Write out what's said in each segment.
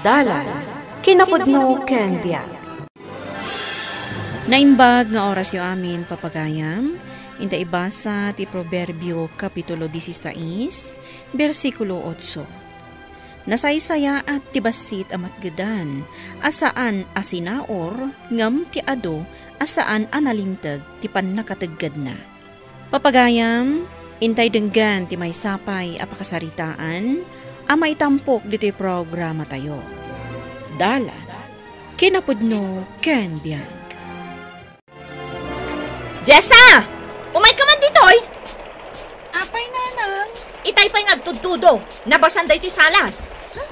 Dalan, kinapudno ken biag. Naimbag nga oras yung amin papagayam, inda ibasa ti Proverbio Kapitulo 16, versikulo 8. Nasaysaya at tibasit amat gedan, asaan asinaor, ngam ti ado, asaan analintag, ti pannakateggad na. Papagayam, intay denggan ti may sapay apakasaritaan, amay tampok dito programa tayo. Dalan, kinapudno ken biag. Jessa! Umay ka man ditoy! Apay, nanang. Itay pa'y nagtudtudo. Nabasan day ti salas. Huh?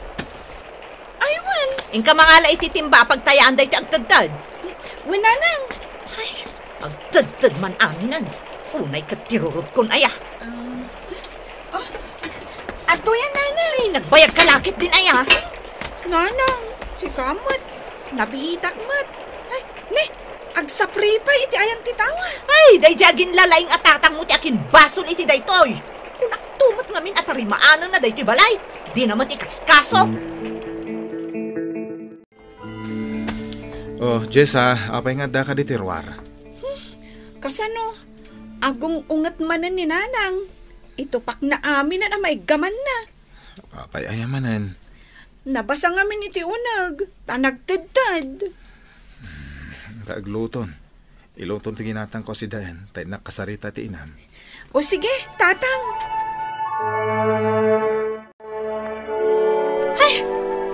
Aywan. Ingka mangala ititimba pagtayaan day ti agtadtad. Wen, nanang. Ay, agtadtad man aminan. Unay katirurot kun aya. Ato yan, nanang. Ay, nagbayag kalakit din aya. Nanang, si Kamot. Nabihitak mat. Ay, ne, agsapri pa iti ayang titawa. Ay, day jagin lalaing atatang mo ti akin basol iti daytoy. Kunak tumot ngamin at tarimaanan na daytoy balay. Di naman ikaskaso. Oh, Jessa, apay nga da ka di tirwar. Kasano, agong ungat manan ni nanang. Itupak na amin na may gaman na. Apay ayamanan. Nabasa ngamin iti unag. Tanagtadtad. Kaagluton. Iluton ti ginatang ko si Dayan, tayo nakasarita ti inam. O sige, tatang. Ay,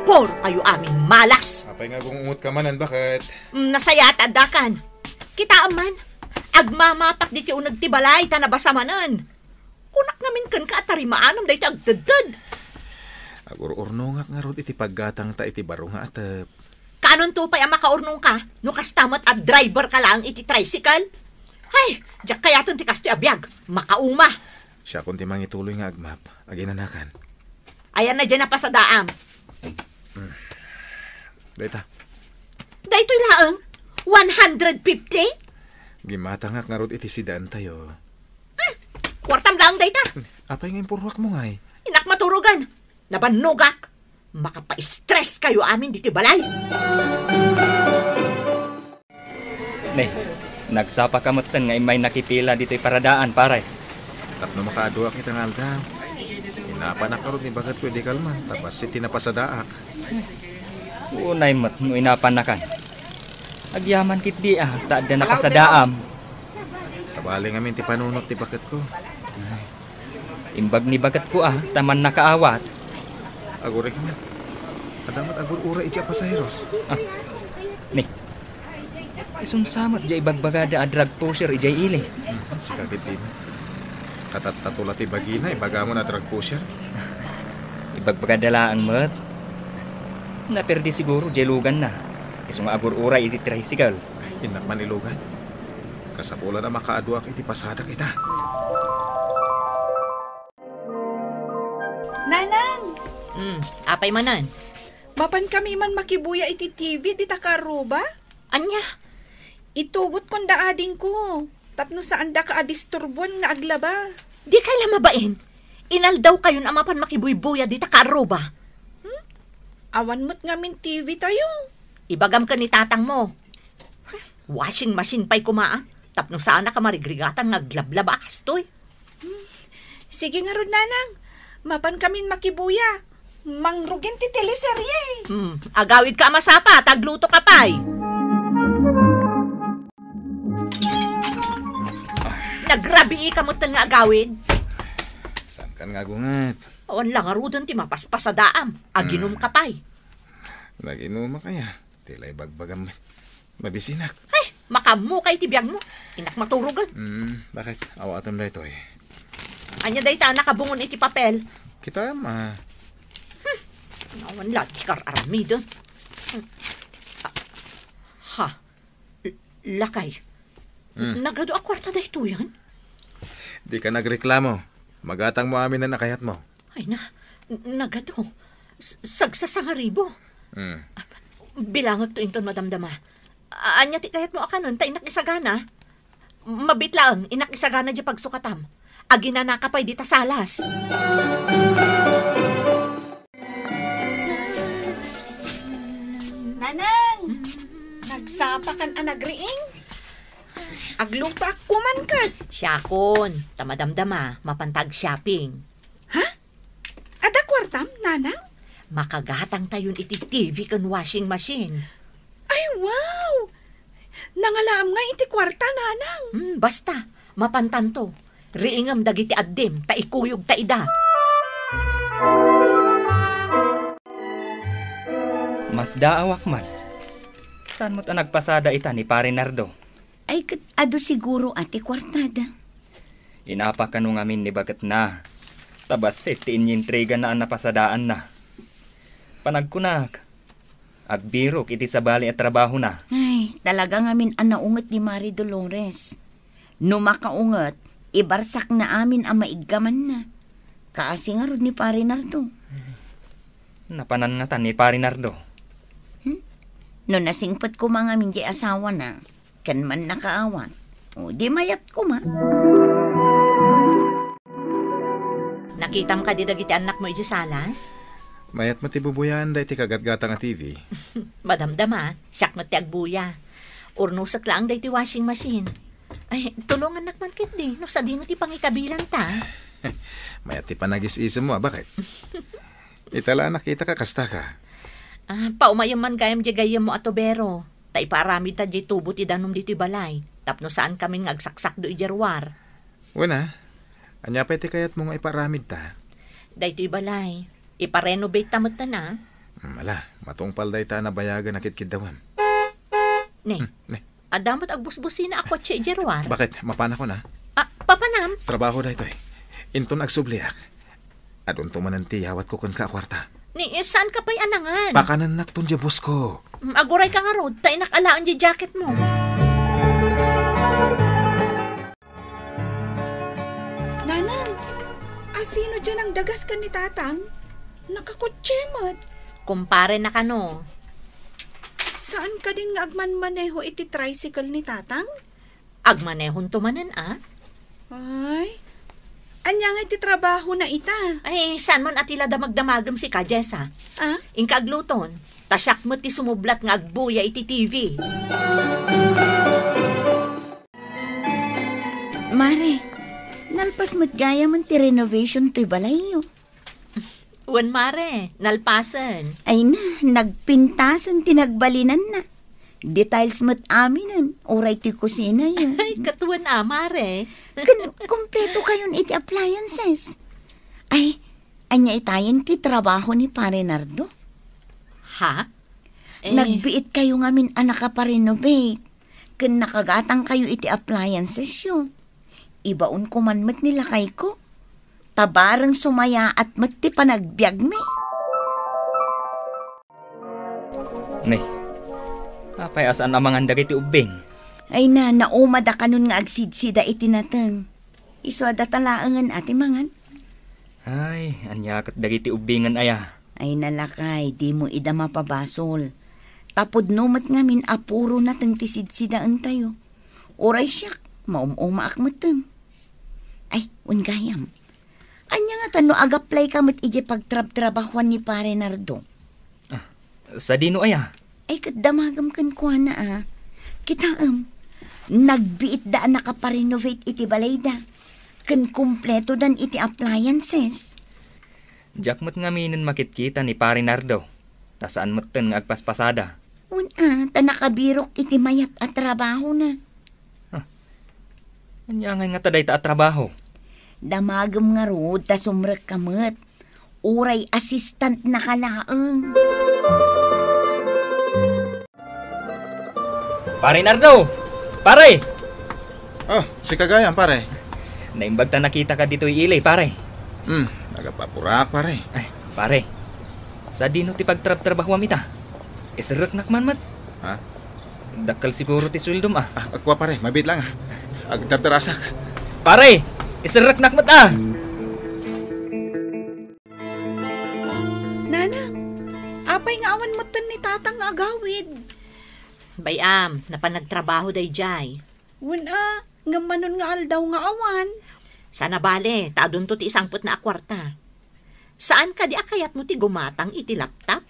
por kayo aming malas. Apay nga gungungot ka manan, bakit? Nasaya at adakan. Kita aman, agmamapak di ti unag ti balay, tanabasa manan. Kunak namin kan ka at tarimaanam dahi ti agdadad. Agur-urno nga rod iti paggatang ta iti baro nga atap. Kanon to pa yung makaurnong ka, no kastamat at driver ka lang iti tricycle? Ay, diyak kaya ton ti kasto abiyag, makauma. Siya kung ti mangituloy nga agmap, aginanakan. Ayan na dyan na pa sa daam. Dayta. Daytoy laang, 150? Gimata nga rod iti sidaan tayo. Kwartam lang dayta. Apay nga impurwak mo ngay. Inak maturugan, nabanugak. Makapa-stress kayo amin dito balay. Ne, nagsapa kamutan nga may nakipila dito'y paradaan, paray. Tapno makaadua kita nga aldaw. Inapanak na ni bagat ko di kalman, tapos si tinapasadaak. Unay mat no inapanakan. Agyaman kit di taad na nakasadaam. Sabali ngamin ti panunot ti bagat ko. Imbag ni bagat ko taman nakaawat. Agure ka man. Adamat agur-ura iti pasaheros. Ni. Isumsamot jay bagbagada a drug pusher ijay ili. Si kagit di man. Katatula ti bagina, ibaga mo na drug pusher. Ibagbagada laang mat. Naperdi siguro jay lugan na. Isung agur-ura iti tricycle. Inak man ilugan. Kasapula na makaaduak iti pasada kita. Nanang, Apay manan. mapan kami man makibuya iti TV di takaruba? Anya? Itugot kon daading ko. Tapno saan da ka adisturbon nga aglaba. Di kay lamabain. Inaldaw kayo na mapan makibuybuya di takaruba. Awan mo't ngamin TV tayo. Ibagam ka ni tatang mo. Washing machine pa'y kumaan. Tapno saan na ka marigrigatan nga aglablaba kastoy. Sige nga ron, nanang. Mapan kamin makibuya. Mangrugin ti teleserye. Agawid ka masapa, tagluto ka pa'y. Nagrabi ka mo nga agawid. Saan kan nga gungat? Awan lang arudan ti mapaspasadaam. Aginom ka pa'y. Nag-inuma kaya. Tila'y bagbagam mabisinak. Ay, makamukay ti biyag mo. Inak maturugan. Bakit? Awatam na ito eh. Anya day ta nakabungon iti papel. Kita ma. Nawan lati kar aramidon. Ha? Lakay. Nagado a kwarta da ito yan? Di ka nagreklamo. Magatang mo amin na nakayat mo. Ay na, nagado. Sagsasangaribo. Bilangag to inton madamdama. Anya ti kayat mo akanon, ta inak isagana. Mabit lang, inak isagana di pagsukatam. Agina nakapay di tasalas. Nanang, nagsapa kan anagriing? Agluto ako man kat. Siyakon, tamadamdama, mapantag shopping. Ada kwartam, nanang? Makagatang tayon iti TV kan washing machine. Ay, wow! Nangalaam nga iti kwarta, nanang. Basta, mapantanto. Riingam dagiti addim, taikuyog taida. Mas daawak man. Saan mo't nagpasada ita ni Pare Nardo? Ay, ado siguro ati kwartada. Inapa ka nung amin ni bagat na. Tabas tiin yintriga na ang napasadaan na. Panagkunak. Agbirok iti sabali at trabaho na. Ay, talaga ngamin anaungat ni Mari Dolores. No makaungat, ibarsak na amin ang maigaman na. Kaasi nga rod ni Pare Nardo. Napanan nga tan ni Pare Nardo. No nasingpat ko mga min di asawa na, kan man nakaawat. O di mayat ko ma. Nakitam ka di dagiti anak mo iti salas? Mayat matibubuyaan da iti kagatgatang a TV. Madamdama, siyak na ti agbuya. Urnusak lang da iti washing machine. Ay, tulungan nakmankit di. No, sa di mo ti pangikabilan ta. Mayat ti panagis-isem mo, bakit? Itala nakita ka kasta ka. Paumayam man gayam di gayam mo atobero. Ta iparami ta di tubo ti danom di ti balay. Tapno saan kami ngagsaksak do ijarwar. Wala. Anya pa iti kayat mo nga iparamid ta. Da iti balay. Iparenovate tamot ta na. Mala, matungpal da ita na bayagan nakit kidawam. Ne, adamot agbusbusin na ako at siya ijarwar. Bakit? Mapana ko na. Papanam. Trabaho da ito eh. Inton agsubliak. Adun tumananti hawat ko kun ka kwarta. Ni, saan ka pa'y anangan? Bakanan nakton di bus ko. Aguray ka nga rod, tayo nakalaan di jacket mo. Nanang, asino dyan ang dagas ka ni tatang? Nakakutsemot. Kumpare na ka no. Saan ka din nga agman-maneho iti tricycle ni tatang? Agmanehon tumanan Ay, anya nga iti trabaho na ita. Ay, saan man atila damagdamagam si Kajesa? Inka agluton, tasyak mo ti sumublat nga agbuya iti TV. Mare, nalpas mo't gaya man ti renovation to'y balayo. Wan mare, nalpasan. Ay na, nagpintasan tinagbalinan na. Details mo't aminan, oray ti kusina yun. Ay, katuan mare. Kompleto kayon iti appliances. Ay, anya itayin ti trabaho ni Pare Nardo. Ha? Nagbiit kayo ngamin anak ka pa-renovate. Kun nakagatang kayo iti appliances yun. Ibaon ko man mat nila kay ko. Tabarang sumaya at mat ti panagbiag me. Nay, apay asaan amangan dagiti ubing? Ay na, naumada ka nun nga agsidsida iti nateng. Iswada talaangan ati mangan. Ay, anyakat dagiti ubingan aya. Ay nalakay, di mo ida mapabasol. Tapod numat ngamin apuro nateng tisidsidaan tayo. Oray siyak, maum-umaak mateng. Ay, ungayam. Anya nga tano agaplay ka mat ije pagtrab-trabahuan ni Pare Nardo. Sa dino aya? Ay kadamagam kan kuha na Kitaam, nagbiit da nakaparenovate iti balayda. Kan kumpleto dan iti appliances. Diyak mo't ngaminin makitkita ni Pare Nardo. Tasaan mo't ten nga agpaspasada. Ta nakabirok iti mayat at trabaho na. Anya nga taday ta at trabaho? Damagam nga rod, ta sumrek kamat. Uray assistant na kalaang. Pare Nardo! Pare! Oh, si Kagayam, pare. Naimbag ta nakita ka dito'y ilay, pare. Nagapapurak, pare. Ay, pare. Sa dino ti pagtrab-trabahuam ita. Isirek nakman mat. Ha? Dakal siguro ti suldom Akwa, pare. Mabit lang Agdardarasak. Pare! Isirek nakmat Nanang, apay nga awan matan ni tatang nga agawid. Bayam, napanagtrabaho day jay. Nga manon nga aldaw nga awan. Sana bale, taadun to ti isang put na akwarta. Saan ka di akayat mo ti gumatang iti laptop?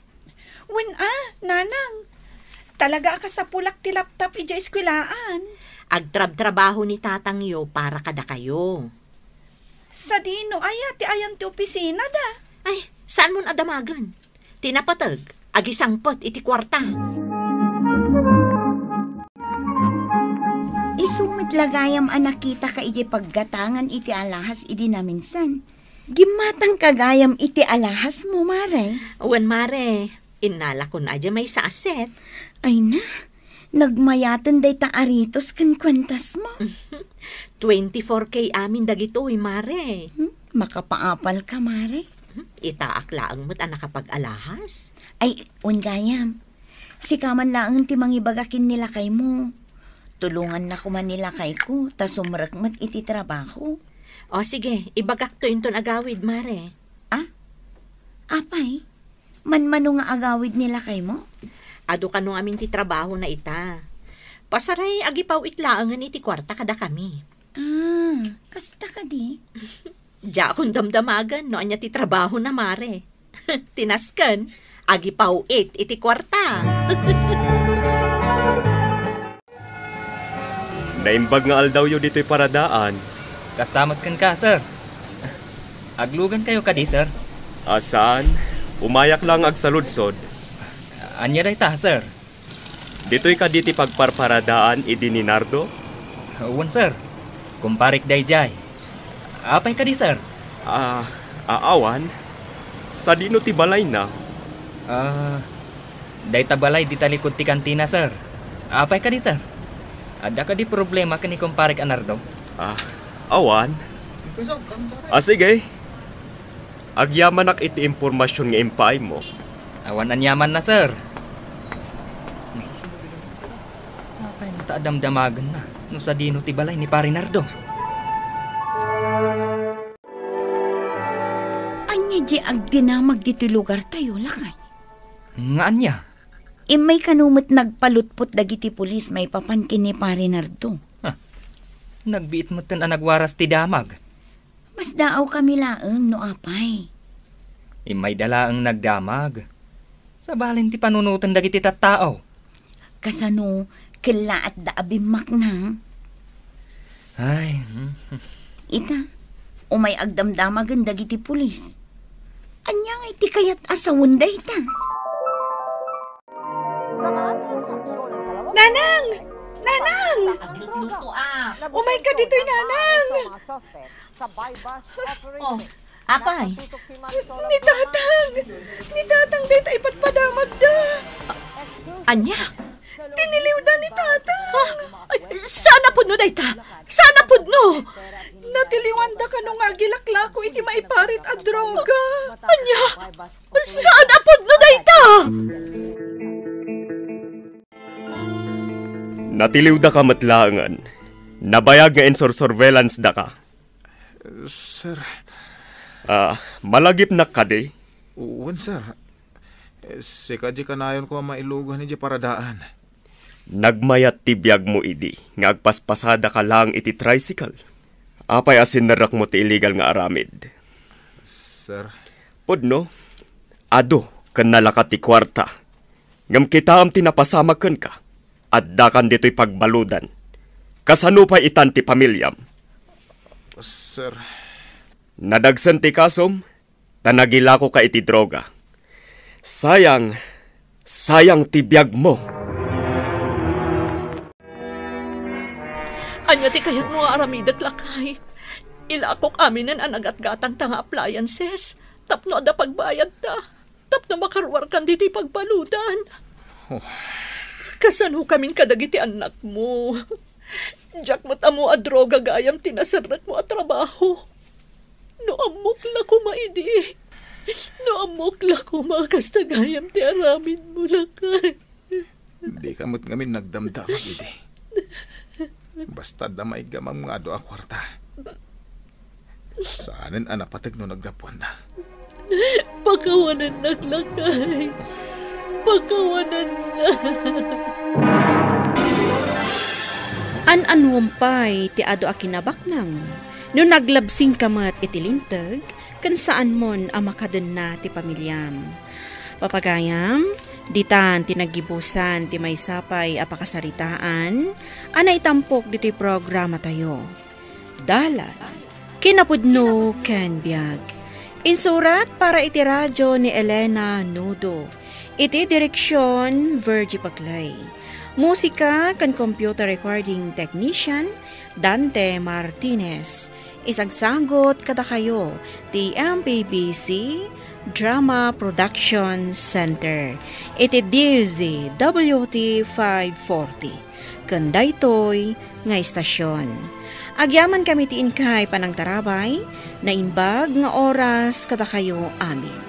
Nanang, Talaga ka sa pulak ti laptop ija eskwelaan. Agtrab-trabaho ni tatang yo para kada kayo. Sa dino ti ayan ti opisina da. Ay, saan mo adamagan? Tinapatag, agisangpot iti kwarta. Isumit lagayam anakita ka iti paggatangan iti alahas iti naminsan. Gimatang kagayam iti alahas mo, Mare. Uwan, Mare, inala ko na dyan may saaset. Ay na, nagmayatan day ta aritos kan kwentas mo. 24K amin dagitoy, Mare. Makapaapal ka, Mare. Itaak laang mo't anak kapag alahas. Ay, ungayam. Si kaman laang ti mangibagakin nila kay mo. Tulungan na kuman nila kay ko, ta sumrakmat iti trabaho. O sige, ibagak to yun agawid, Mare. Apay, manmano nga agawid nila kay mo? Ado ka nung amin ti trabaho na ita. Pasaray agipaw itlaangan iti kwarta kada kami. Kasta ka di? Diya akong damdamagan no anya ti trabaho na, Mare. Tinaskan, agipaw iti kwarta. Naimbag nga aldaw yo dito'y paradaan. Kastamat kan ka, sir. Aglugan kayo kadi, sir. Asaan? Umayak lang ag saludsod. Anya day ta, sir. Dito'y kaditi pagparparadaan idi ni Nardo? Uwan, sir. Kumparik day jay. Apay kadi, sir. Aawan? Sa dino ti balay na? Day tabalay di talikod ti kantina, sir. Apay kadi, sir. Ada ka di problema kani kumparik Anardo? Awan? Sige. Agyaman ak iti impormasyon nga impay mo. Awan anyaman na, sir. Apay na taadamdamagan na. No sa dino ti balay ni Pari Nardo. Anya di agdinamag diti lugar tayo, lakay. Nga anya? May kanumot nagpalutpot dagiti pulis may papankin ni Pari Nardo. Nagbiit mo tan nagwaras ti damag. Mas daaw kami laeng no apay. May dalaang nagdamag. Sa balin ti panunutan dagiti tattao. Kasano, kila at daabimak na. Ay. Ita, umay agdamdamagan dagiti pulis. Anya nga iti kayat asawon da ita. Nanang! Nanang! Agluto Umay ka dito'y nanang! Oh, apay. Ni tatang dito ay patpadamag da. Anya? Tiniliw da ni tatang. Sana pud no dayta. Sana pud no. Natiliwan da ka nung agilakla ko iti maiparit a droga. Anya? Sana pud no dayta. Natiliw da ka matlaangan. Nabayag nga surveillance da ka. Sir, malagip na ka di. uwan sir. Si kadya kanayon ko mailugan ni paradaan. Nagmayat ti biyag mo idi. Nga agpaspasada ka lang iti tricycle. Apay asin narak mo ti illegal nga aramid. Sir, Pudno, ado kan nalakat ti kwarta. Ngam kita am tinapasamakan ka. At dakan dito'y pagbaludan. Kasano pa itan ti pamilyam. sir. Nadagsan ti kasom, tanagila ko ka iti droga. Sayang ti biyag mo. Anya ti kayat mo aramidak lakay. Ilakok amin ang anagat-gatang tanga appliances. Tapno ada pagbayad ta. Tapno makarwar kan dito'y pagbaludan. Kasano kaming kadagiti anak mo. Diyak matamo a droga gayam tinasarat mo a trabaho. No amok la ko maidi. No amok la ko makasta gayam ti aramid mo lakay. Di kamot ngamin nagdamdamag iti. Basta damay gamang mga ado a kwarta. Saanin anapatag no nagdapuan na. Pakawanan naglakay. Pakawanan na. An-anwumpay ti ado a kinabaknang. No naglabsing kamat iti lintag, kan saan mon ang makaden na ti pamilyam. Papagayam, Ditan tinagibusan ti may sapay apakasaritaan, anay tampok dito'y programa tayo. Dalan, kinapudno ken biag. Insurat para iti radyo ni Elena Nudo. Iti direksyon Virgie Paclay. Musika kan computer recording technician Dante Martinez. Isagsagot kada kayo ti MPBC Drama Production Center. Iti DZWT 540. Kandaytoy nga istasyon. Agyaman kami ti inkay panang tarabay na imbag nga oras kada kayo amin.